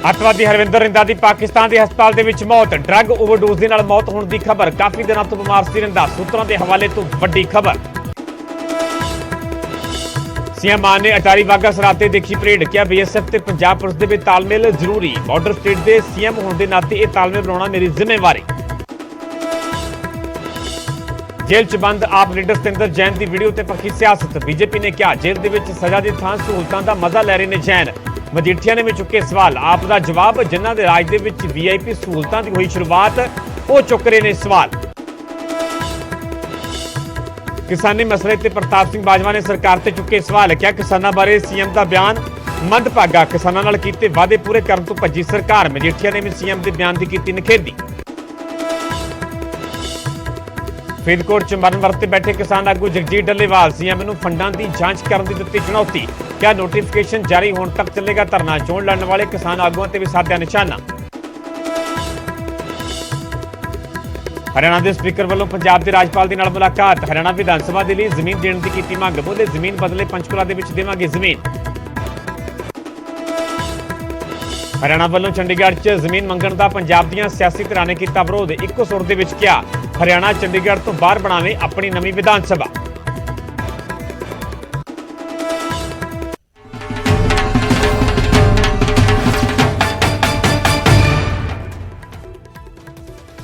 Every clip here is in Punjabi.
ਅੱਤਵਾਦੀ ਹਰਵਿੰਦਰ ਰਿੰਦਾ ਦੀ ਪਾਕਿਸਤਾਨ ਦੇ ਹਸਪਤਾਲ ਦੇ ਵਿੱਚ ਮੌਤ। ਡਰੱਗ ਓਵਰਡੋਜ਼ ਦੇ ਨਾਲ ਮੌਤ ਹੋਣ ਦੀ ਖਬਰ। ਕਾਫੀ ਦਿਨਾਂ ਤੋਂ ਬਿਮਾਰ ਸੀ ਰਿੰਦਾ। ਸੂਤਰਾਂ ਦੇ ਹਵਾਲੇ ਤੋਂ ਵੱਡੀ ਖਬਰ। ਸੀਐਮ ਮਾਨ ਨੇ ਅਟਾਰੀ ਵਾਘਾ ਸਰਹੱਦ ਤੇ ਦੇਖੀ ਪਰੇਡ। ਕਿਹਾ ਬੀਐਸਐਫ ਤੇ ਪੰਜਾਬ ਪੁਲਿਸ ਦੇ ਵਿੱਚ ਤਾਲਮੇਲ ਜ਼ਰੂਰੀ। ਬਾਰਡਰ ਸਟੇਟ ਦੇ ਸੀਐਮ ਹੋਣ ਦੇ ਨਾਤੇ ਇਹ ਤਾਲਮੇਲ ਬਣਾਉਣਾ ਮੇਰੀ ਜ਼ਿੰਮੇਵਾਰੀ। ਜੇਲ੍ਹ 'ਚ ਬੰਦ ਆਪ ਲੀਡਰ ਸਤਿੰਦਰ ਜੈਨ ਦੀ ਵੀਡੀਓ ਤੇ ਪੱਖੀ ਸਿਆਸਤ। ਬੀਜੇਪੀ ਨੇ ਕਿਹਾ ਜੇਲ੍ਹ ਦੇ ਵਿੱਚ ਸਜ਼ਾ ਦੀ ਥਾਂ ਸਹੂਲਤਾਂ ਦਾ ਮਜ਼ਾ ਲੈ ਰਹੇ ਨੇ ਜੈਨ। ਮਜੀਠੀਆ ਨੇ ਵੀ ਚੁੱਕੇ ਸਵਾਲ। ਆਪ ਦਾ ਜਵਾਬ, ਜਿਨ੍ਹਾਂ ਦੇ ਰਾਜ ਦੇ ਵਿੱਚ ਵੀਆਈਪੀ ਸਹੂਲਤਾਂ ਦੀ ਹੋਈ ਸ਼ੁਰੂਆਤ, ਉਹ ਚੁੱਕ ਰਹੇ ਨੇ ਸਵਾਲ। ਕਿਸਾਨੀ ਮਸਲੇ ਤੇ ਪ੍ਰਤਾਪ ਸਿੰਘ ਬਾਜਵਾ ਨੇ ਸਰਕਾਰ ਤੇ ਚੁੱਕੇ ਸਵਾਲ। ਕਿਹਾ ਕਿਸਾਨਾਂ ਬਾਰੇ ਸੀਐਮ ਦਾ ਬਿਆਨ ਮੰਦਭਾਗਾ। ਕਿਸਾਨਾਂ ਨਾਲ ਕੀਤੇ ਵਾਅਦੇ ਪੂਰੇ ਕਰਨ ਤੋਂ ਭੱਜੀ ਸਰਕਾਰ। ਮਜੀਠੀਆ ਨੇ ਵੀ ਸੀਐਮ ਦੇ ਬਿਆਨ ਦੀ ਕੀਤੀ ਨਿਖੇਧੀ। ਫਰੀਦਕੋਟ 'ਚ ਮਰਨ ਵਰਤੇ ਬੈਠੇ ਕਿਸਾਨ ਆਗੂ ਜਗਜੀਤ ਡੱਲੇਵਾਲ। ਸੀਐਮ ਨੂੰ ਫੰਡਾਂ ਦੀ ਜਾਂਚ ਕਰਨ ਦੀ ਦਿੱਤੀ ਚੁਣੌਤੀ। ਕਿਹਾ ਨੋਟੀਫਿਕੇਸ਼ਨ ਜਾਰੀ ਹੋਣ ਤੱਕ ਚੱਲੇਗਾ ਧਰਨਾ। ਚੋਣ ਲੜਨ ਵਾਲੇ ਕਿਸਾਨ ਆਗੂਆਂ ਤੇ ਵੀ ਸਾਧਿਆ ਨਿਸ਼ਾਨਾ। ਹਰਿਆਣਾ ਦੇ ਸਪੀਕਰ ਵੱਲੋਂ ਪੰਜਾਬ ਦੇ ਰਾਜਪਾਲ ਦੇ ਨਾਲ ਮੁਲਾਕਾਤ। ਹਰਿਆਣਾ ਵਿਧਾਨ ਸਭਾ ਦੇ ਲਈ ਜ਼ਮੀਨ ਦੇਣ ਦੀ ਕੀਤੀ ਮੰਗ। ਬੋਲੇ ਜ਼ਮੀਨ ਬਦਲੇ ਪੰਚਕੂਲਾ ਦੇ ਵਿੱਚ ਦੇਵਾਂਗੇ ਜ਼ਮੀਨ। ਹਰਿਆਣਾ ਵੱਲੋਂ ਚੰਡੀਗੜ੍ਹ 'ਚ ਜ਼ਮੀਨ ਮੰਗਣ ਦਾ ਪੰਜਾਬ ਦੀਆਂ ਸਿਆਸੀ ਧਿਰਾਂ ਨੇ ਕੀਤਾ ਵਿਰੋਧ। ਇੱਕੋ ਸੁਰ ਦੇ ਵਿੱਚ ਕਿਹਾ ਹਰਿਆਣਾ ਚੰਡੀਗੜ੍ਹ ਤੋਂ ਬਾਹਰ ਬਣਾਵੇ ਆਪਣੀ ਨਵੀਂ ਵਿਧਾਨ ਸਭਾ।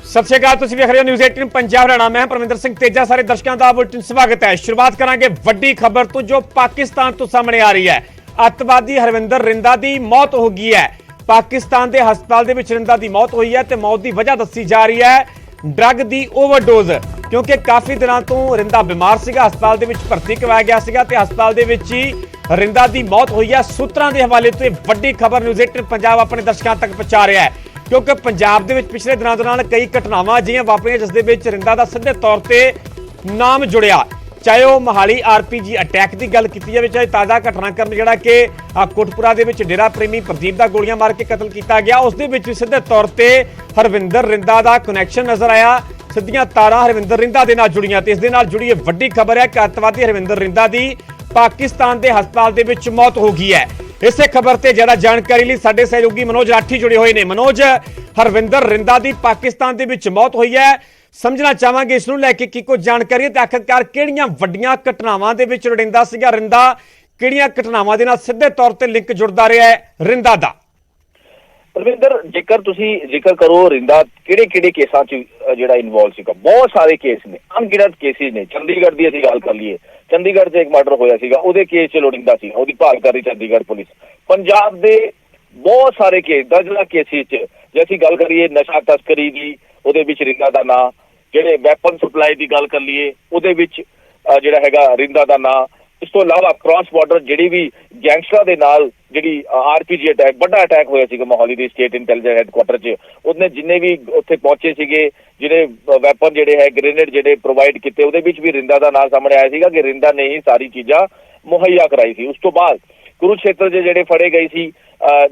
ਸਤਿ ਸ਼੍ਰੀ ਅਕਾਲ, ਤੁਸੀਂ ਵੇਖ ਰਹੇ ਹੋ ਨਿਊਜ਼ 18 ਪੰਜਾਬ ਹਰਿਆਣਾ। ਮੈਂ ਪਰਮਿੰਦਰ ਸਿੰਘ ਤੇਜਾ। ਸਾਰੇ ਦਰਸ਼ਕਾਂ ਦਾ ਬੁਲੇਟਿਨ ਸਵਾਗਤ ਹੈ। ਸ਼ੁਰੂਆਤ ਕਰਾਂਗੇ ਵੱਡੀ ਖਬਰ ਤੋਂ ਜੋ ਪਾਕਿਸਤਾਨ ਤੋਂ ਸਾਹਮਣੇ ਆ ਰਹੀ ਹੈ। ਅੱਤਵਾਦੀ ਹਰਵਿੰਦਰ ਰਿੰਦਾ ਦੀ ਮੌਤ ਹੋ ਗਈ ਹੈ। ਪਾਕਿਸਤਾਨ ਦੇ ਹਸਪਤਾਲ ਦੇ ਵਿੱਚ ਰਿੰਦਾ ਦੀ ਮੌਤ ਹੋਈ ਹੈ ਤੇ ਮੌਤ ਦੀ ਵਜ੍ਹਾ ਦੱਸੀ ਜਾ ਰਹੀ ਹੈ ਡਰੱਗ ਦੀ ਓਵਰਡੋਜ਼। ਕਿਉਂਕਿ ਕਾਫੀ ਦਿਨਾਂ ਤੋਂ ਰਿੰਦਾ ਬਿਮਾਰ ਸੀਗਾ, ਹਸਪਤਾਲ ਦੇ ਵਿੱਚ ਭਰਤੀ ਕਰਵਾਇਆ ਗਿਆ ਸੀਗਾ ਤੇ ਹਸਪਤਾਲ ਦੇ ਵਿੱਚ ਹੀ ਰਿੰਦਾ ਦੀ ਮੌਤ ਹੋਈ ਹੈ। ਸੂਤਰਾਂ ਦੇ ਹਵਾਲੇ ਤੋਂ ਵੱਡੀ ਖਬਰ ਨਿਊਜ਼ 18 ਪੰਜਾਬ ਆਪਣੇ ਦਰਸ਼ਕਾਂ ਤੱਕ ਪਹੁੰਚਾ ਰਿਹਾ ਹੈ। ਕਿਉਂਕਿ ਪੰਜਾਬ ਦੇ ਵਿੱਚ ਪਿਛਲੇ ਦਿਨਾਂ ਦੌਰਾਨ ਕਈ ਘਟਨਾਵਾਂ ਅਜਿਹੀਆਂ ਵਾਪਰੀਆਂ ਜਿਸ ਦੇ ਵਿੱਚ ਰਿੰਦਾ ਦਾ ਸਿੱਧੇ ਤੌਰ ਤੇ ਨਾਮ ਜੁੜਿਆ। ਚਾਹੇ ਉਹ ਮੋਹਾਲੀ ਆਰਪੀਜੀ ਅਟੈਕ ਦੀ ਗੱਲ ਕੀਤੀ ਜਾਵੇ, ਚਾਹੇ ਤਾਜ਼ਾ ਘਟਨਾਕ੍ਰਮ ਜਿਹੜਾ ਕਿ ਕੋਟਪੁਰਾ ਦੇ ਵਿੱਚ ਡੇਰਾ ਪ੍ਰੇਮੀ ਪ੍ਰਦੀਪ ਦਾ ਗੋਲੀਆਂ ਮਾਰ ਕੇ ਕਤਲ ਕੀਤਾ ਗਿਆ, ਉਸ ਦੇ ਵਿੱਚ ਸਿੱਧੇ ਤੌਰ ਤੇ ਹਰਵਿੰਦਰ ਰਿੰਦਾ ਦਾ ਕਨੈਕਸ਼ਨ ਨਜ਼ਰ ਆਇਆ। ਸਿੱਧੀਆਂ ਤਾਰਾਂ ਹਰਵਿੰਦਰ ਰਿੰਦਾ ਦੇ ਨਾਲ ਜੁੜੀਆਂ ਤੇ ਇਸ ਦੇ ਨਾਲ ਜੁੜੀ ਇਹ ਵੱਡੀ ਖਬਰ ਹੈ ਕਿ ਅੱਤਵਾਦੀ ਹਰਵਿੰਦਰ ਰਿੰਦਾ ਦੀ ਪਾਕਿਸਤਾਨ ਦੇ ਹਸਪਤਾਲ ਦੇ ਵਿੱਚ ਮੌਤ ਹੋ ਗਈ ਹੈ। ਇਸੇ ਖਬਰ ਤੇ ਜ਼ਿਆਦਾ ਜਾਣਕਾਰੀ ਲਈ ਸਾਡੇ ਸਹਿਯੋਗੀ ਮਨੋਜ ਰਾਠੀ ਜੁੜੇ ਹੋਏ ਨੇ। ਮਨੋਜ, ਹਰਵਿੰਦਰ ਰਿੰਦਾ ਦੀ ਪਾਕਿਸਤਾਨ ਦੇ ਵਿੱਚ ਮੌਤ ਹੋਈ ਹੈ, ਸਮਝਣਾ ਚਾਹਾਂਗੇ ਇਸ ਨੂੰ ਲੈ ਕੇ ਕੀ ਕੁਝ ਜਾਣਕਾਰੀ ਹੈ ਤੇ ਆਖਿਰਕਾਰ ਕਿਹੜੀਆਂ ਵੱਡੀਆਂ ਘਟਨਾਵਾਂ ਦੇ ਵਿੱਚ ਰਿੰਦਾ ਸੀਗਾ ਰਿੰਦਾ, ਕਿਹੜੀਆਂ ਘਟਨਾਵਾਂ ਦੇ ਨਾਲ ਸਿੱਧੇ ਤੌਰ ਤੇ ਲਿੰਕ ਜੁੜਦਾ ਰਿਹਾ ਹੈ ਰਿੰਦਾ ਦਾ। ਰਵਿੰਦਰ, ਜੇਕਰ ਤੁਸੀਂ ਜ਼ਿਕਰ ਕਰੋ ਰਿੰਦਾ ਕਿਹੜੇ ਕੇਸਾਂ 'ਚ ਜਿਹੜਾ ਇਨਵੋਲਵ ਸੀਗਾ, ਬਹੁਤ ਸਾਰੇ ਕੇਸ ਨੇ, ਅਣਗਿਣਤ ਕੇਸਿਸ ਨੇ। ਚੰਡੀਗੜ੍ਹ ਦੀ ਅਸੀਂ ਗੱਲ ਕਰ ਲਈਏ, ਚੰਡੀਗੜ੍ਹ 'ਚ ਇੱਕ ਮਰਡਰ ਹੋਇਆ ਸੀਗਾ, ਉਹਦੇ ਕੇਸ 'ਚ ਲੋੜਿੰਦਾ ਸੀ, ਉਹਦੀ ਭਾਲ ਕਰ ਰਹੀ ਚੰਡੀਗੜ੍ਹ ਪੁਲਿਸ। ਪੰਜਾਬ ਦੇ ਬਹੁਤ ਸਾਰੇ ਕੇਸ, ਦਰਜਨਾਂ ਕੇਸਿਸ 'ਚ ਜੇ ਅਸੀਂ ਗੱਲ ਕਰੀਏ ਨਸ਼ਾ ਤਸਕਰੀ ਦੀ, ਉਹਦੇ ਵਿੱਚ ਰਿੰਦਾ ਦਾ ਨਾਂ। ਜਿਹੜੇ ਵੈਪਨ ਸਪਲਾਈ ਦੀ ਗੱਲ ਕਰ ਲਈਏ, ਉਹਦੇ ਵਿੱਚ ਜਿਹੜਾ ਹੈਗਾ ਰਿੰਦਾ ਦਾ ਨਾਂ। ਇਸ ਤੋਂ ਇਲਾਵਾ ਕ੍ਰਾਸ ਬਾਰਡਰ ਜਿਹੜੀ ਵੀ ਗੈਂਗਸਟਰਾਂ ਦੇ ਨਾਲ ਜਿਹੜੀ ਆਰਪੀਜੀ ਅਟੈਕ, ਵੱਡਾ ਅਟੈਕ ਹੋਇਆ ਸੀਗਾ ਮੋਹਾਲੀ ਦੀ ਸਟੇਟ ਇੰਟੈਲੀਜੈਂਸ ਹੈਡਕੁਆਟਰ 'ਚ, ਉਹਨੇ ਜਿੰਨੇ ਵੀ ਉੱਥੇ ਪਹੁੰਚੇ ਸੀਗੇ, ਜਿਹੜੇ ਵੈਪਨ ਜਿਹੜੇ ਹੈ, ਗ੍ਰੇਨੇਡ ਜਿਹੜੇ ਪ੍ਰੋਵਾਈਡ ਕੀਤੇ, ਉਹਦੇ ਵਿੱਚ ਵੀ ਰਿੰਦਾ ਦਾ ਨਾਂ ਸਾਹਮਣੇ ਆਇਆ ਸੀਗਾ ਕਿ ਰਿੰਦਾ ਨੇ ਹੀ ਸਾਰੀ ਚੀਜ਼ਾਂ ਮੁਹੱਈਆ ਕਰਾਈ ਸੀ। ਉਸ ਤੋਂ ਬਾਅਦ ਕੁਰੂਕਸ਼ੇਤਰ 'ਚ ਜਿਹੜੇ ਫੜੇ ਗਏ ਸੀ,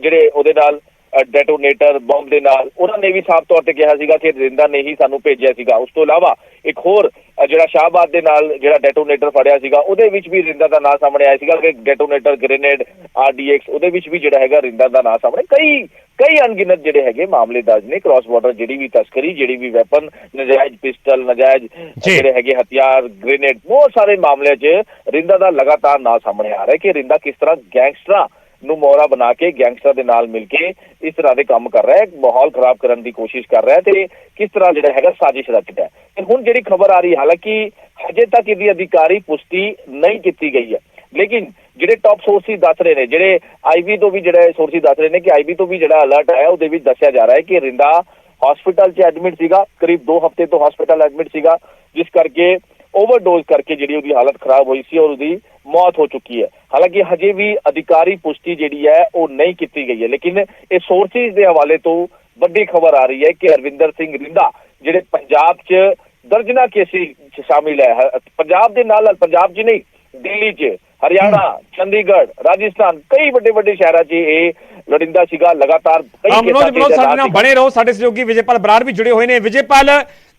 ਜਿਹੜੇ ਉਹਦੇ ਨਾਲ ਡੈਟੋਨੇਟਰ ਬੰਬ ਦੇ ਨਾਲ, ਉਹਨਾਂ ਨੇ ਵੀ ਸਾਫ਼ ਤੌਰ ਤੇ ਕਿਹਾ ਸੀਗਾ ਕਿ ਰਿੰਦਾ ਨੇ ਹੀ ਸਾਨੂੰ ਭੇਜਿਆ ਸੀਗਾ। ਉਸ ਤੋਂ ਇਲਾਵਾ ਇੱਕ ਹੋਰ ਜਿਹੜਾ ਸ਼ਾਹਬਾਦ ਦੇ ਨਾਲ ਜਿਹੜਾ ਡੈਟੋਨੇਟਰ ਫੜਿਆ ਸੀਗਾ, ਉਹਦੇ ਵਿੱਚ ਵੀ ਰਿੰਦਾ ਦਾ ਨਾਂ ਸਾਹਮਣੇ ਆਇਆ ਸੀਗਾ ਕਿ ਡੈਟੋਨੇਟਰ, ਗ੍ਰੇਨੇਡ, RDX, ਉਹਦੇ ਵਿੱਚ ਵੀ ਜਿਹੜਾ ਹੈਗਾ ਰਿੰਦਾ ਦਾ ਨਾਂ ਸਾਹਮਣੇ। ਕਈ ਅਣਗਿਣਤ ਜਿਹੜੇ ਹੈਗੇ ਮਾਮਲੇ ਦਰਜ ਨੇ। ਕ੍ਰਾਸ ਬਾਰਡਰ ਜਿਹੜੀ ਵੀ ਤਸਕਰੀ, ਜਿਹੜੀ ਵੀ ਵੈਪਨ, ਨਜਾਇਜ਼ ਪਿਸਟਲ, ਨਜਾਇਜ਼ ਜਿਹੜੇ ਹੈਗੇ ਹਥਿਆਰ, ਗ੍ਰੇਨੇਡ, ਬਹੁਤ ਸਾਰੇ ਮਾਮਲਿਆਂ 'ਚ ਰਿੰਦਾ ਦਾ ਲਗਾਤਾਰ ਨਾਂ ਸਾਹਮਣੇ ਆ ਰਿਹਾ ਕਿ ਰਿੰਦਾ ਕਿਸ ਤਰ੍ਹਾਂ ਗੈਂਗਸਟਰਾਂ ਨੂੰ ਮੋਹਰਾ ਬਣਾ ਕੇ ਗੈਂਗਸਟਰ ਦੇ ਨਾਲ ਮਿਲ ਕੇ ਇਸ ਤਰ੍ਹਾਂ ਦੇ ਕੰਮ ਕਰ ਰਿਹਾ ਹੈ, ਮਾਹੌਲ ਖਰਾਬ ਕਰਨ ਦੀ ਕੋਸ਼ਿਸ਼ ਕਰ ਰਿਹਾ ਹੈ ਤੇ ਕਿਸ ਤਰ੍ਹਾਂ ਜਿਹੜਾ ਹੈਗਾ ਸਾਜ਼ਿਸ਼ ਰਚਦਾ ਹੈ। ਤੇ ਹੁਣ ਜਿਹੜੀ ਖਬਰ ਆ ਰਹੀ, ਹਾਲਾਂਕਿ ਹਜੇ ਤੱਕ ਇਹਦੀ ਅਧਿਕਾਰੀ ਪੁਸ਼ਟੀ ਨਹੀਂ ਕੀਤੀ ਗਈ ਹੈ, ਲੇਕਿਨ ਜਿਹੜੇ ਟੌਪ ਸੋਰਸਿਸ ਦੱਸ ਰਹੇ ਨੇ, ਜਿਹੜੇ IB ਤੋਂ ਵੀ ਜਿਹੜੇ ਸੋਰਸਿਸ ਦੱਸ ਰਹੇ ਨੇ ਕਿ IB ਤੋਂ ਵੀ ਜਿਹੜਾ ਅਲਰਟ ਆਇਆ ਉਹਦੇ ਵਿੱਚ ਦੱਸਿਆ ਜਾ ਰਿਹਾ ਹੈ ਕਿ ਰਿੰਦਾ ਹਸਪੀਟਲ 'ਚ ਐਡਮਿਟ ਸੀਗਾ, ਕਰੀਬ 2 ਹਫ਼ਤੇ ਤੋਂ ਹਸਪੀਟਲ ਐਡਮਿਟ ਸੀਗਾ, ਜਿਸ ਕਰਕੇ ਓਵਰਡੋਜ਼ ਕਰਕੇ ਜਿਹੜੀ ਉਹਦੀ ਹਾਲਤ ਖਰਾਬ ਹੋਈ ਸੀ ਔਰ ਉਹਦੀ ਮੌਤ ਹੋ ਚੁੱਕੀ ਹੈ। ਹਾਲਾਂਕਿ ਹਜੇ ਵੀ ਅਧਿਕਾਰੀ ਪੁਸ਼ਟੀ ਜਿਹੜੀ ਹੈ ਉਹ ਨਹੀਂ ਕੀਤੀ ਗਈ ਹੈ, ਲੇਕਿਨ ਇਹ ਸੋਰਸਿਸ ਦੇ ਹਵਾਲੇ ਤੋਂ ਵੱਡੀ ਖਬਰ ਆ ਰਹੀ ਹੈ ਕਿ ਹਰਵਿੰਦਰ ਸਿੰਘ ਰਿੰਦਾ ਜਿਹੜੇ ਪੰਜਾਬ 'ਚ ਦਰਜਨਾਂ ਕੇਸਿਸ 'ਚ ਸ਼ਾਮਿਲ ਹੈ, ਪੰਜਾਬ ਦੇ ਨਾਲ ਪੰਜਾਬ 'ਚ ਨਹੀਂ, ਦਿੱਲੀ 'ਚ, ਹਰਿਆਣਾ, ਚੰਡੀਗੜ੍ਹ, ਰਾਜਸਥਾਨ, ਕਈ ਵੱਡੇ ਸ਼ਹਿਰਾਂ 'ਚ ਇਹ ਲੋੜਿੰਦਾ ਸੀਗਾ। ਲਗਾਤਾਰ ਬਣੇ ਰਹੋ। ਸਾਡੇ ਸਹਿਯੋਗੀ ਵਿਜੇਪਾਲ ਬਰਾੜ ਵੀ ਜੁੜੇ ਹੋਏ ਨੇ। ਵਿਜੇਪਾਲ,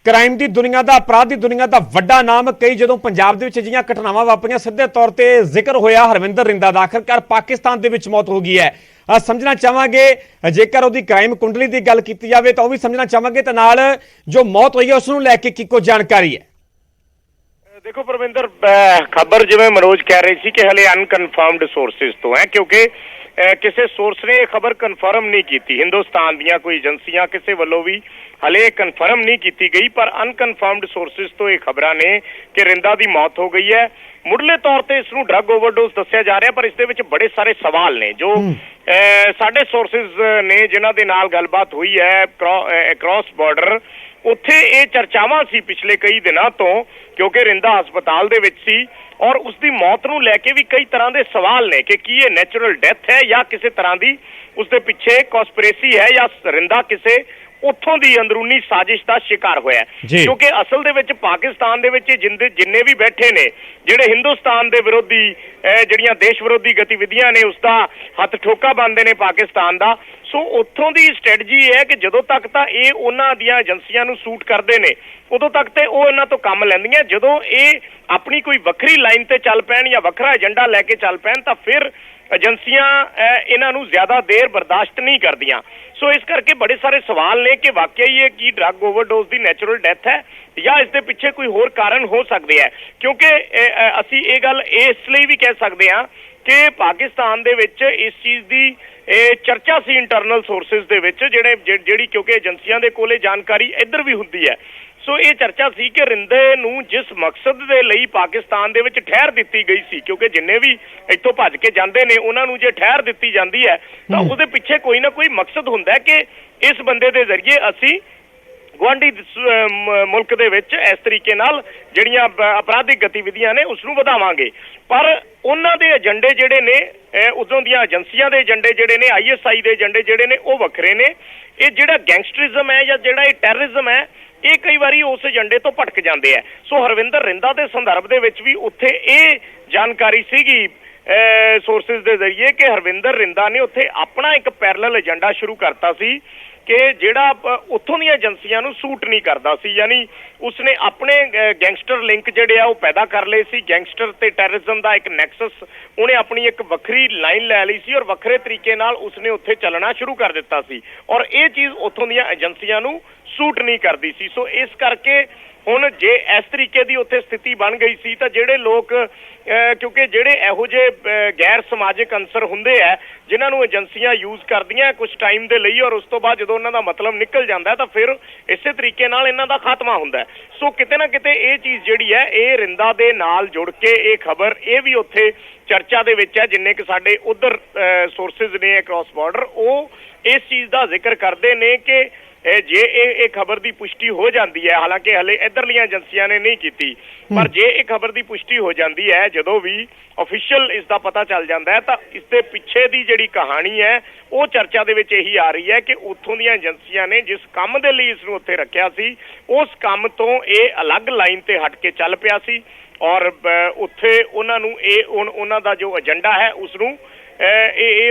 ਕ੍ਰਾਈਮ ਦੀ ਦੁਨੀਆ ਦਾ, ਅਪਰਾਧ ਦੀ ਦੁਨੀਆ ਦਾ ਵੱਡਾ ਨਾਮ, ਕਈ ਜਦੋਂ ਪੰਜਾਬ ਦੇ ਵਿੱਚ ਅਜਿਹੀਆਂ ਘਟਨਾਵਾਂ ਵਾਪਰੀਆਂ ਸਿੱਧੇ ਤੌਰ ਤੇ ਜ਼ਿਕਰ ਹੋਇਆ ਹਰਵਿੰਦਰ ਰਿੰਦਾ ਦਾ। ਆਖਰਕਾਰ ਪਾਕਿਸਤਾਨ ਦੇ ਵਿੱਚ ਮੌਤ ਹੋ ਗਈ ਹੈ। ਸਮਝਣਾ ਚਾਹਾਂਗੇ। ਜੇਕਰ ਉਹਦੀ ਕ੍ਰਾਈਮ ਕੁੰਡਲੀ ਦੀ ਗੱਲ ਕੀਤੀ ਜਾਵੇ ਤਾਂ ਉਹ ਵੀ ਸਮਝਣਾ ਚਾਹਾਂਗੇ ਤੇ ਨਾਲ ਜੋ ਮੌਤ ਹੋਈ ਹੈ ਉਸ ਨੂੰ ਲੈ ਕੇ ਕੀ ਕੁਝ ਜਾਣਕਾਰੀ ਹੈ। देखो परविंदर, खबर जिवें मनोज कह रही थी कि हले अनकनफर्म्ड सोर्सेज तो है, क्योंकि किसी सोर्स ने खबर कन्फर्म नहीं की थी। हिंदुस्तान दियां कोई एजेंसियां किसी वालों भी हले कन्फर्म नहीं की गई, पर अनकनफर्म्ड सोर्सेज तो ये खबर ने कि रिंदा की मौत हो गई है। मुढ़ले तौर पर इसनूं ड्रग ओवरडोज दस्सिया जा रहा, पर इस दे विच बड़े सारे सवाल ने जो साडे सोर्सेज ने जिन्हां दे नाल गलबात हुई है अक्रॉस बॉर्डर, उत्थे ये चर्चावां सी पिछले कई दिनों तो, क्योंकि रिंदा हस्पताल दे विच सी और उसकी मौत नूं लैके भी कई तरह के सवाल ने कि की ये नैचुरल डेथ है या किसी तरह की उसके पिछे कॉन्स्पिरेसी है या रिंदा किसी उत्थों की अंदरूनी साजिश का शिकार होया। क्योंकि असल दे विच पाकिस्तान दे विच जिन्ने भी बैठे ने जिहड़े हिंदुस्तान दे विरोधी जिहड़ियां देश विरोधी गतिविधियां ने उसका हथ ठोका बनते ने पाकिस्तान का। सो उत्थों की स्ट्रैटजी है कि जदों तक तो ये उन्हां दियां एजेंसियां नूं सूट करते हैं उदों तक तो वो इन्हां तो काम लैंदियां, जदों ये अपनी कोई वक्री लाइन ते चल पैण या वखरा एजेंडा लैके चल पैण तां फिर एजेंसियां इन्हां नूं ज्यादा देर बर्दाश्त नहीं करदियां। सो इस करके बड़े सारे सवाल ने कि वाकई ये की ड्रग ओवरडोज की नैचुरल डेथ है या इस दे पिछे कोई होर कारण हो सकते हैं। क्योंकि असी ये गल इसलिए भी कह सकते हैं कि पाकिस्तान दे विच इस चीज़ की चर्चा सी इंटरनल सोर्सेज दे विच जिहड़ी क्योंकि एजेंसियां दे कोले जानकारी इधर भी हुंदी है। सो ये चर्चा सी कि रिंदे नूं जिस मकसद दे लई पाकिस्तान दे विच ठहर दित्ती गई सी, क्योंकि जिन्ने भी इत्थों भज के जांदे ने उन्हां नूं जे ठहर दित्ती जांदी है तां उहदे पिछे कोई ना कोई मकसद हुंदा है कि इस बंदे दे जरिए असी गुआढ़ी मुल्क दे विच इस तरीके नाल जिहड़ियां अपराधिक गतिविधियां ने उसनूं वधावांगे। पर उन्हां दे एजेंडे जिहड़े ने उदों दीयां एजेंसियां दे एजेंडे जिहड़े ने ISI दे एजेंडे जिहड़े ने वो वखरे ने। ये जिहड़ा गैंगस्टरिज्म है या जिहड़ा टेररिज्म है ये कई बारी उस एजेंडे तो भटक जाते हैं। सो हरविंदर रिंदा के संदर्भ दे विच भी उत्थे ये जानकारी सीगी सोर्सेज के जरिए कि हरविंदर रिंदा ने उत्थे अपना एक पैरलल एजेंडा शुरू करता सी कि जिहड़ा उत्थों दी एजेंसियां नूं सूट नहीं करदा सी, यानी उसने अपने गैंगस्टर लिंक जिहड़े आ पैदा कर लए सी। गैंगस्टर ते टेररिज्म का एक नैक्सस उन्हें अपनी एक वक्री लाइन लै ली सी और वक्रे तरीके नाल उसने उत्थे चलना शुरू कर दिता सी और ये चीज़ उत्थों दी एजेंसियां नूं सूट नहीं करती सी। सो इस करके हुण जे इस तरीके की उत्थे स्थिति बन गई सी तां जिहड़े लोग क्योंकि जिहड़े इहो जे गैर समाजिक अंसर हुंदे है जिन्हां नूं एजेंसियां यूज़ करदियां कुछ टाइम दे लई और उस तो बाद जदों उन्हां दा मतलब निकल जांदा है तां फिर इसे तरीके नाल इन्हां दा खात्मा हुंदा है। सो किते ना किते ये चीज़ जिहड़ी है ये रिंदा दे नाल जुड़ के ये खबर ये भी उत्थे चर्चा दे विच है। जिन्ने कि साडे उधर सोर्सेज ने अक्रॉस बॉर्डर वो इस चीज़ का जिक्र करते ने कि जे ये खबर की पुष्टि हो जाती है, हालांकि हले इधरलियां एजेंसियां ने नहीं की, पर जे ये खबर की पुष्टि हो जाती है जदों भी ऑफिशियल इसका पता चल जाता है तो इसके पिछे की जिहड़ी कहानी है वो चर्चा दे विच यही आ रही है कि उत्थों दी एजेंसियां ने जिस काम दे लई इसनूं उत्थे रखिया सी उस काम तो ये अलग लाइन ते हट के चल पिया सी और उत्थे उन्हां नूं उन्हां दा जो एजेंडा है उसनूं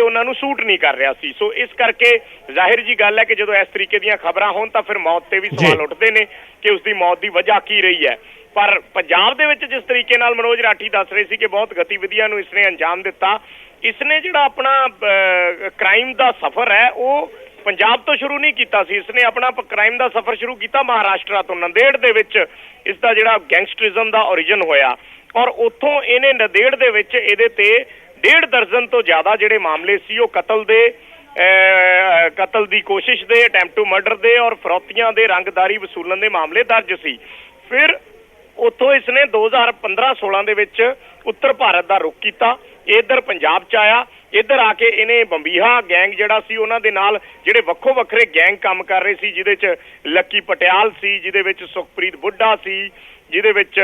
उन्होंने सूट नहीं कर रहा सी। सो इस करके जाहिर जी गल है कि जो इस तरीके दी खबर होण तां फिर मौत ते भी सवाल उठते हैं कि उसकी मौत की वजह की रही है। पर पंजाब दे विच जिस तरीके नाल मनोज राठी दस रहे सी कि बहुत गतिविधियां नूं इसने अंजाम दिता, इसने जिहड़ा अपना क्राइम का सफर है वो पंजाब तो शुरू नहीं किया सी, इसने अपना क्राइम का सफर शुरू किया महाराष्ट्र तो। नंदेड़ दे विच इसका जिहड़ा गैंगस्टरिज्म का ओरिजिन होया और उत्थों इहने नंदेड़ दे विच इहदे ते 1.5 दर्जन तो ज़्यादा जिहड़े मामले सी वो कतल दी कोशिश दे, अटैम्प्ट टू मर्डर दे और फरौतियां दे रंगदारी वसूलन दे मामले दर्ज सी। फिर उत्थों इसने 2015-16 दे विच उत्तर भारत का रुख किया, इधर पंजाब च आया, इधर आके इन्हें बंबीहा गैंग जिहड़ा सी उन्हां दे नाल जिहड़े वक्खो वक्खरे गैंग काम कर रहे सी, जिहदे च लक्की पटियाल सी, जिहदे विच सुखप्रीत बुड्ढा सी, जिहदे विच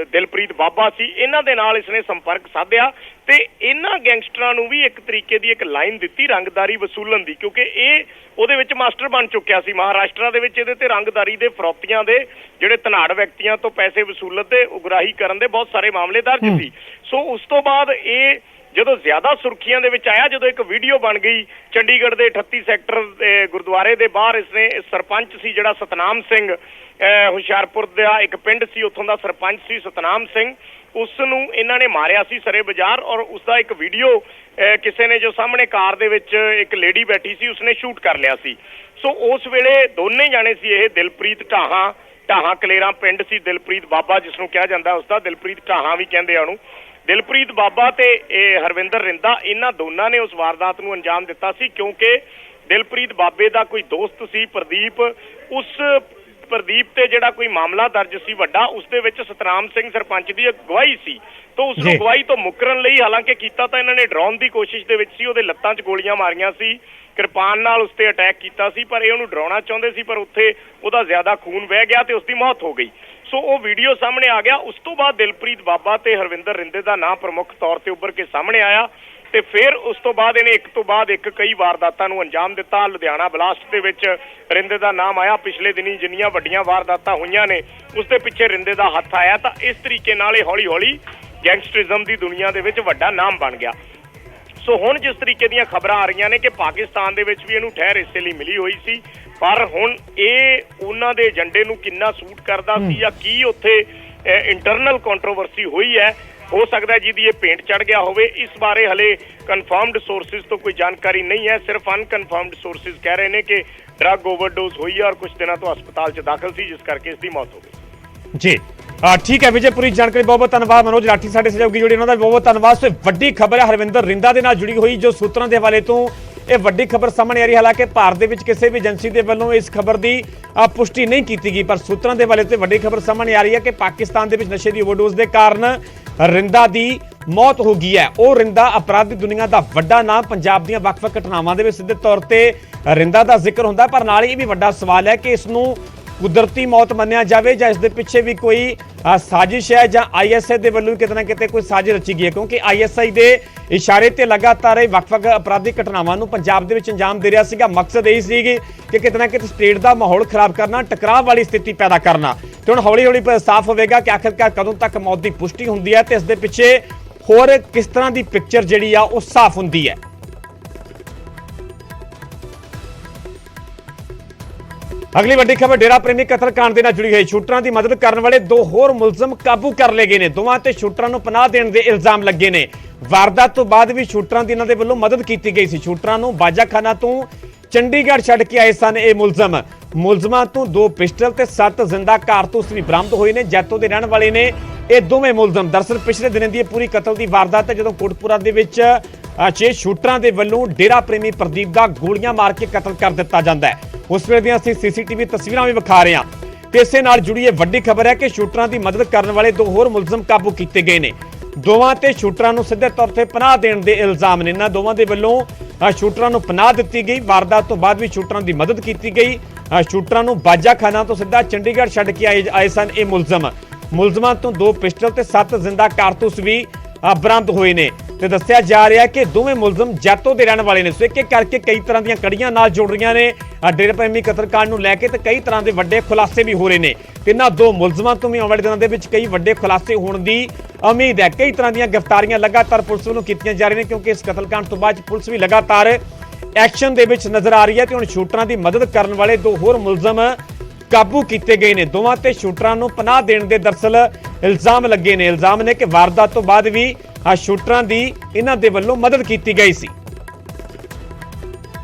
दिलप्रीत बाबा सी, इन्हां दे नाल इसने संपर्क साधिया ते इन्हां गैंगस्टरां नूं भी एक तरीके दी एक लाइन दित्ती रंगदारी वसूलन दी, क्योंकि ये ਉਹਦੇ ਵਿੱਚ ਮਾਸਟਰ बन चुकिया सी। महाराष्ट्र ਦੇ ਵਿੱਚ ਇਹਦੇ ਤੇ रंगदारी ਦੇ ਫਰੌਤੀਆਂ ਦੇ ਜਿਹੜੇ ਧਨਾੜ ਵਿਅਕਤੀਆਂ ਤੋਂ ਪੈਸੇ ਵਸੂਲਣ ਤੇ ਉਗਰਾਹੀ ਕਰਨ ਦੇ ਬਹੁਤ ਸਾਰੇ ਮਾਮਲੇ ਦਰਜ ਸੀ। ਸੋ ਉਸ ਤੋਂ ਬਾਅਦ ਇਹ ਜਦੋਂ ਜ਼ਿਆਦਾ ਸੁਰਖੀਆਂ ਦੇ ਵਿੱਚ ਆਇਆ, ਜਦੋਂ ਇੱਕ ਵੀਡੀਓ ਬਣ ਗਈ ਚੰਡੀਗੜ੍ਹ ਦੇ 38 ਸੈਕਟਰ ਗੁਰਦੁਆਰੇ ਦੇ ਬਾਹਰ ਇਸਨੇ ਸਰਪੰਚ ਸੀ ਜਿਹੜਾ ਸਤਨਾਮ ਸਿੰਘ ਹੁਸ਼ਿਆਰਪੁਰ ਦਾ ਇੱਕ ਪਿੰਡ ਸੀ, ਉੱਥੋਂ ਦਾ ਸਰਪੰਚ ਸੀ ਸਤਨਾਮ ਸਿੰਘ, ਉਸ ਨੂੰ ਇਹਨਾਂ ਨੇ ਮਾਰਿਆ ਸੀ ਸਰੇ ਬਾਜ਼ਾਰ, ਔਰ ਉਸ ਦਾ ਇੱਕ ਵੀਡੀਓ ਕਿਸੇ ਨੇ ਜੋ ਸਾਹਮਣੇ ਕਾਰ ਦੇ ਵਿੱਚ ਇੱਕ ਲੇਡੀ ਬੈਠੀ ਸੀ ਉਸਨੇ ਸ਼ੂਟ ਕਰ ਲਿਆ ਸੀ। ਸੋ ਉਸ ਵੇਲੇ ਦੋਨੇ ਜਾਣੇ ਸੀ, ਇਹ ਦਿਲਪ੍ਰੀਤ ਢਾਹਾਂ ਕਲੇਰਾਂ ਪਿੰਡ ਸੀ, ਦਿਲਪ੍ਰੀਤ ਬਾਬਾ ਜਿਸ ਨੂੰ ਕਿਹਾ ਜਾਂਦਾ, ਉਸਦਾ ਦਿਲਪ੍ਰੀਤ ਢਾਹਾਂ ਵੀ ਕਹਿੰਦੇ ਆ ਉਹਨੂੰ। ਦਿਲਪ੍ਰੀਤ ਬਾਬਾ ਤੇ ਇਹ ਹਰਵਿੰਦਰ ਰਿੰਦਾ, ਇਹਨਾਂ ਦੋਨਾਂ ਨੇ ਉਸ ਵਾਰਦਾਤ ਨੂੰ ਅੰਜਾਮ ਦਿੱਤਾ ਸੀ ਕਿਉਂਕਿ ਦਿਲਪ੍ਰੀਤ ਬਾਬੇ ਦਾ ਕੋਈ ਦੋਸਤ ਸੀ ਪ੍ਰਦੀਪ, ਉਸ ਪ੍ਰਦੀਪ ਤੇ ਜਿਹੜਾ ਕੋਈ ਮਾਮਲਾ ਦਰਜ ਸੀ ਵੱਡਾ, ਉਸ ਦੇ ਵਿੱਚ ਸਤਨਾਮ ਸਿੰਘ ਸਰਪੰਚ ਦੀ ਅਗਵਾਈ ਸੀ। ਤਾਂ ਉਸ ਨੂੰ ਅਗਵਾਈ ਤੋਂ ਮੁਕਰਨ ਲਈ, ਹਾਲਾਂਕਿ ਕੀਤਾ ਤਾਂ ਇਹਨਾਂ ਨੇ ਡਰਾਉਣ ਦੀ ਕੋਸ਼ਿਸ਼ ਦੇ ਵਿੱਚ ਸੀ, ਉਹਦੇ ਲੱਤਾਂ 'ਚ ਗੋਲੀਆਂ ਮਾਰੀਆਂ ਸੀ, ਕਿਰਪਾਨ ਨਾਲ ਉਸ ਤੇ ਅਟੈਕ ਕੀਤਾ ਸੀ, ਪਰ ਇਹ ਉਹਨੂੰ ਡਰਾਉਣਾ ਚਾਹੁੰਦੇ ਸੀ, ਪਰ ਉੱਥੇ ਉਹਦਾ ਜ਼ਿਆਦਾ ਖੂਨ ਵਹਿ ਗਿਆ ਤੇ ਉਸ ਦੀ ਮੌਤ ਹੋ ਗਈ। ਸੋ ਉਹ ਵੀਡੀਓ ਸਾਹਮਣੇ ਆ ਗਿਆ। ਉਸ ਤੋਂ ਬਾਅਦ ਦਿਲਪ੍ਰੀਤ ਬਾਬਾ ਤੇ ਹਰਵਿੰਦਰ ਰਿੰਦੇ ਦਾ ਨਾਂ ਪ੍ਰਮੁੱਖ ਤੌਰ ਤੇ ਉੱਭਰ ਕੇ ਸਾਹਮਣੇ ਆਇਆ ਤੇ ਫਿਰ ਉਸ ਤੋਂ ਬਾਅਦ ਇਹਨੇ ਇੱਕ ਤੋਂ ਬਾਅਦ ਇੱਕ ਕਈ ਵਾਰਦਾਤਾਂ ਨੂੰ ਅੰਜਾਮ ਦਿੱਤਾ। ਲੁਧਿਆਣਾ ਬਲਾਸਟ ਦੇ ਵਿੱਚ ਰਿੰਦੇ ਦਾ ਨਾਮ ਆਇਆ। ਪਿਛਲੇ ਦਿਨੀ ਜਿੰਨੀਆਂ ਵੱਡੀਆਂ ਵਾਰਦਾਤਾਂ ਹੋਈਆਂ ਨੇ ਉਸ ਦੇ ਪਿੱਛੇ ਰਿੰਦੇ ਦਾ ਹੱਥ ਆਇਆ। ਤਾਂ ਇਸ ਤਰੀਕੇ ਨਾਲ ਇਹ ਹੌਲੀ-ਹੌਲੀ ਗੈਂਗਸਟਰਿਜ਼ਮ ਦੀ ਦੁਨੀਆ ਦੇ ਵਿੱਚ ਵੱਡਾ ਨਾਮ ਬਣ ਗਿਆ। ਸੋ ਹੁਣ ਜਿਸ ਤਰੀਕੇ ਦੀਆਂ ਖਬਰਾਂ ਆ ਰਹੀਆਂ ਨੇ ਕਿ ਪਾਕਿਸਤਾਨ ਦੇ ਵਿੱਚ ਵੀ ਇਹਨੂੰ ਠਹਿਰ ਇਸੇ ਲਈ ਮਿਲੀ ਹੋਈ ਸੀ, ਪਰ ਹੁਣ ਇਹ ਉਹਨਾਂ ਦੇ ਏਜੰਡੇ ਨੂੰ ਕਿੰਨਾ ਸੂਟ ਕਰਦਾ ਸੀ ਜਾਂ ਕੀ ਉੱਥੇ ਇੰਟਰਨਲ ਕੰਟਰੋਵਰਸੀ ਹੋਈ ਹੈ, ਹੋ ਸਕਦਾ ਜਿਹਦੀ ਇਹ ਪੇਂਟ ਚੜ ਗਿਆ ਹੋਵੇ। ਇਸ ਬਾਰੇ ਹਲੇ ਕਨਫਰਮਡ ਸੋਰਸਿਸ ਤੋਂ ਕੋਈ ਜਾਣਕਾਰੀ ਨਹੀਂ ਹੈ। ਸਿਰਫ ਅਨਕਨਫਰਮਡ ਸੋਰਸਿਸ ਕਹਿ ਰਹੇ ਨੇ ਕਿ ਡਰੱਗ ਓਵਰਡੋਜ਼ ਹੋਈ ਹੈ ਔਰ ਕੁਝ ਦਿਨਾਂ ਤੋਂ ਹਸਪਤਾਲ 'ਚ ਦਾਖਲ ਸੀ, ਜਿਸ ਕਰਕੇ ਇਸ ਦੀ ਮੌਤ ਹੋ ਗਈ। ਜੀ ਠੀਕ ਹੈ ਵਿਜੇ, ਪੂਰੀ ਜਾਣਕਾਰੀ ਬਹੁਤ ਬਹੁਤ ਧੰਨਵਾਦ। ਮਨੋਜ ਰਾਠੀ ਸਾਡੇ ਸਹਿਯੋਗੀ ਜੁੜੇ, ਉਹਨਾਂ ਦਾ ਬਹੁਤ ਬਹੁਤ ਧੰਨਵਾਦ। ਸੋ ਵੱਡੀ ਖਬਰ ਹੈ ਹਰਵਿੰਦਰ ਰਿੰਦਾ ਦੇ ਨਾਲ ਜੁੜੀ ਹੋਈ, ਜੋ ਸੂਤਰਾਂ ਦੇ ਹਵਾਲੇ ਤੋਂ ਇਹ ਵੱਡੀ ਖਬਰ ਸਾਹਮਣੇ ਆ ਰਹੀ। ਹਾਲਾਂਕਿ ਭਾਰਤ ਦੇ ਵਿੱਚ ਕਿਸੇ ਵੀ ਏਜੰਸੀ ਦੇ ਵੱਲੋਂ ਇਸ ਖਬਰ ਦੀ ਪੁਸ਼ਟੀ ਨਹੀਂ ਕੀਤੀ ਗਈ, ਪਰ ਸੂਤਰਾਂ ਦੇ ਹਵਾਲੇ ਤੇ ਵੱਡੀ ਖਬਰ ਸਾਹਮਣੇ ਆ ਰਹੀ ਹੈ ਕਿ ਪਾਕਿਸਤਾਨ ਦੇ ਵਿੱਚ ਨਸ਼ੇ ਦੀ ਓਵਰਡੋਜ਼ ਦੇ ਕਾਰਨ ਰਿੰਦਾ ਦੀ ਮੌਤ ਹੋ ਗਈ ਹੈ। ਉਹ ਰਿੰਦਾ ਅਪਰਾਧੀ ਦੁਨੀਆ ਦਾ ਵੱਡਾ ਨਾਮ, ਪੰਜਾਬ ਦੀਆਂ ਵੱਖ-ਵੱਖ ਘਟਨਾਵਾਂ ਦੇ ਵਿੱਚ ਸਿੱਧੇ ਤੌਰ ਤੇ ਰਿੰਦਾ ਦਾ ਜ਼ਿਕਰ ਹੁੰਦਾ, ਪਰ ਨਾਲ ਹੀ ਇਹ ਵੀ ਵੱਡਾ ਸਵਾਲ ਹੈ ਕਿ ਇਸ ਨੂੰ ਕੁਦਰਤੀ ਮੌਤ ਮੰਨਿਆ ਜਾਵੇ ਜਾਂ ਇਸ ਦੇ ਪਿੱਛੇ ਵੀ ਕੋਈ ਸਾਜ਼ਿਸ਼ ਹੈ ਜਾਂ ਆਈਐਸਆਈ ਦੇ ਵੱਲੋਂ ਕਿਤੇ ਨਾ ਕਿਤੇ ਕੋਈ ਸਾਜ਼ਿਸ਼ ਰਚੀ ਗਈ ਹੈ, ਕਿਉਂਕਿ ਆਈਐਸਆਈ ਦੇ ਇਸ਼ਾਰੇ ਤੇ ਲਗਾਤਾਰ ਇਹ ਵੱਖ-ਵੱਖ ਅਪਰਾਧਿਕ ਘਟਨਾਵਾਂ ਨੂੰ ਪੰਜਾਬ ਦੇ ਵਿੱਚ ਅੰਜਾਮ ਦੇ ਰਿਹਾ ਸੀਗਾ। ਮਕਸਦ ਇਹ ਸੀ ਕਿ ਕਿਤੇ ਨਾ ਕਿਤੇ ਸਟੇਟ ਦਾ ਮਾਹੌਲ ਖਰਾਬ ਕਰਨਾ, ਟਕਰਾਅ ਵਾਲੀ ਸਥਿਤੀ ਪੈਦਾ ਕਰਨਾ। ਤੇ ਹੁਣ ਹੌਲੀ-ਹੌਲੀ ਸਾਫ਼ ਹੋਵੇਗਾ ਕਿ ਆਖਿਰਕਾਰ ਕਦੋਂ ਤੱਕ ਮੌਤ ਦੀ ਪੁਸ਼ਟੀ ਹੁੰਦੀ ਹੈ ਤੇ ਇਸ ਦੇ ਪਿੱਛੇ ਹੋਰ ਕਿਸ ਤਰ੍ਹਾਂ ਦੀ ਪਿਕਚਰ ਜਿਹੜੀ ਆ ਉਹ ਸਾਫ਼ ਹੁੰਦੀ ਹੈ। ਅਗਲੀ ਵੱਡੀ ਖਬਰ ਡੇਰਾ ਪ੍ਰੇਮੀ ਕਤਲकांड ਦੇ ਨਾਲ ਜੁੜੀ ਹੈ। ਸ਼ੂਟਰਾਂ ਦੀ ਮਦਦ ਕਰਨ ਵਾਲੇ ਦੋ ਹੋਰ ਮੁਲਜ਼ਮ ਕਾਬੂ ਕਰ ਲਏ ਗਏ ਨੇ। ਦੋਵਾਂ ਤੇ ਸ਼ੂਟਰਾਂ ਨੂੰ ਪਨਾਹ ਦੇਣ ਦੇ ਇਲਜ਼ਾਮ ਲੱਗੇ ਨੇ। ਵਾਰਦਾਤ ਤੋਂ ਬਾਅਦ ਵੀ ਸ਼ੂਟਰਾਂ ਦੀ ਇਹਨਾਂ ਦੇ ਵੱਲੋਂ ਮਦਦ ਕੀਤੀ ਗਈ ਸੀ। ਸ਼ੂਟਰਾਂ ਨੂੰ ਬਾਜਾਖਾਨਾ ਤੋਂ ਚੰਡੀਗੜ੍ਹ ਛੱਡ ਕੇ ਆਏ ਸਨ ਇਹ ਮੁਲਜ਼ਮ। ਮੁਲਜ਼ਮਾਂ ਤੋਂ 2 ਪਿਸਟਲ ਤੇ 7 ਜ਼ਿੰਦਾ ਕਾਰਤੂਸ ਵੀ ਬਰਾਮਦ ਹੋਏ ਨੇ। ਜੈਤੋ ਦੇ ਰਹਿਣ ਵਾਲੇ ਨੇ ਇਹ ਦੋਵੇਂ ਮੁਲਜ਼ਮ। ਦਰਅਸਲ ਪਿਛਲੇ ਦਿਨਾਂ ਦੀ ਇਹ ਪੂਰੀ ਕਤਲ ਦੀ ਵਾਰਦਾਤ ਹੈ ਜਦੋਂ ਕੋਟਪੁਰਾ ਦੇ ਵਿੱਚ 6 ਸ਼ੂਟਰਾਂ ਦੇ ਵੱਲੋਂ ਡੇਰਾ ਪ੍ਰੇਮੀ ਪ੍ਰਦੀਪ ਦਾ ਗੋਲੀਆਂ ਮਾਰ ਕੇ ਕਤਲ ਕਰ ਦਿੱਤਾ ਜਾਂਦਾ ਹੈ। ਉਸ ਵੇਲੇ ਦੀਆਂ ਅਸੀਂ ਸੀਸੀਟੀਵੀ ਤਸਵੀਰਾਂ ਵੀ ਵਿਖਾ ਰਹੇ ਹਾਂ ਤੇ ਇਸੇ ਨਾਲ ਜੁੜੀ ਇਹ ਵੱਡੀ ਖਬਰ ਹੈ ਕਿ ਸ਼ੂਟਰਾਂ ਦੀ ਮਦਦ ਕਰਨ ਵਾਲੇ 2 ਹੋਰ ਮੁਲਜ਼ਮ ਕਾਬੂ ਕੀਤੇ ਗਏ ਨੇ। ਦੋਵਾਂ ਤੇ ਸ਼ੂਟਰਾਂ ਨੂੰ ਸਿੱਧੇ ਤੌਰ ਤੇ ਪਨਾਹ ਦੇਣ ਦੇ ਇਲਜ਼ਾਮ ਨੇ। ਇਹਨਾਂ ਦੋਵਾਂ ਦੇ ਵੱਲੋਂ ਸ਼ੂਟਰਾਂ ਨੂੰ ਪਨਾਹ ਦਿੱਤੀ ਗਈ। ਵਾਰਦਾਤ ਤੋਂ ਬਾਅਦ ਵੀ ਸ਼ੂਟਰਾਂ ਦੀ ਮਦਦ ਕੀਤੀ ਗਈ। ਸ਼ੂਟਰਾਂ ਨੂੰ ਬਾਜਾਖਾਨਾ ਤੋਂ ਸਿੱਧਾ ਚੰਡੀਗੜ੍ਹ ਛੱਡ ਕੇ ਆਏ ਸਨ ਇਹ ਮੁਲਜ਼ਮ। ਮੁਲਜ਼ਮਾਂ ਤੋਂ 2 ਪਿਸਟਲ ਤੇ 7 ਜ਼ਿੰਦਾ ਕਾਰਤੂਸ ਵੀ ਬਰਾਮਦ ਹੋਏ ਨੇ ਤੇ ਦੱਸਿਆ ਜਾ ਰਿਹਾ ਕਿ ਦੋਵੇਂ ਮੁਲਜ਼ਮ ਜੈਤੋ ਦੇ ਰਹਿਣ ਵਾਲੇ ਨੇ। ਸੋ ਇੱਕ ਕਰਕੇ ਕਈ ਤਰ੍ਹਾਂ ਦੀਆਂ ਕੜੀਆਂ ਨਾਲ ਜੁੜ ਰਹੀਆਂ ਨੇ ਡੇਰਾ ਪ੍ਰੇਮੀ ਕਤਲकांड ਨੂੰ ਲੈ ਕੇ ਤੇ ਕਈ ਤਰ੍ਹਾਂ ਦੇ ਵੱਡੇ ਖੁਲਾਸੇ ਵੀ ਹੋ ਰਹੇ ਨੇ। ਇਹਨਾਂ 2 ਮੁਲਜ਼ਮਾਂ ਤੋਂ ਵੀ ਆਉਣ ਵਾਲੇ ਦਿਨਾਂ ਦੇ ਵਿੱਚ ਕਈ ਵੱਡੇ ਖੁਲਾਸੇ ਹੋਣ ਦੀ ਉਮੀਦ ਹੈ। ਕਈ ਤਰ੍ਹਾਂ ਦੀਆਂ ਗ੍ਰਿਫਤਾਰੀਆਂ ਲਗਾਤਾਰ ਪੁਲਿਸ ਵੱਲੋਂ ਕੀਤੀਆਂ ਜਾ ਰਹੀਆਂ ਨੇ ਕਿਉਂਕਿ ਇਸ ਕਤਲकांड ਤੋਂ ਬਾਅਦ ਪੁਲਿਸ ਵੀ ਲਗਾਤਾਰ ਐਕਸ਼ਨ ਦੇ ਵਿੱਚ ਨਜ਼ਰ ਆ ਰਹੀ ਹੈ ਤੇ ਹੁਣ ਸ਼ੂਟਰਾਂ ਦੀ ਮਦਦ ਕਰਨ ਵਾਲੇ 2 ਹੋਰ ਮੁਲਜ਼ਮ ਕਾਬੂ ਕੀਤੇ ਗਏ ਨੇ। ਦੋਵਾਂ ਤੇ ਸ਼ੂਟਰਾਂ ਨੂੰ ਪਨਾਹ ਦੇਣ ਦੇ ਦਰਅਸਲ ਇਲਜ਼ਾਮ ਲੱਗੇ ਨੇ। ਇਲਜ਼ਾਮ ਨੇ ਕਿ ਵਾਰਦਾਤ ਤੋਂ ਬਾਅਦ ਵੀ ਸ਼ੂਟਰਾਂ ਦੀ ਇਹਨਾਂ ਦੇ ਵੱਲੋਂ ਮਦਦ ਕੀਤੀ ਗਈ ਸੀ।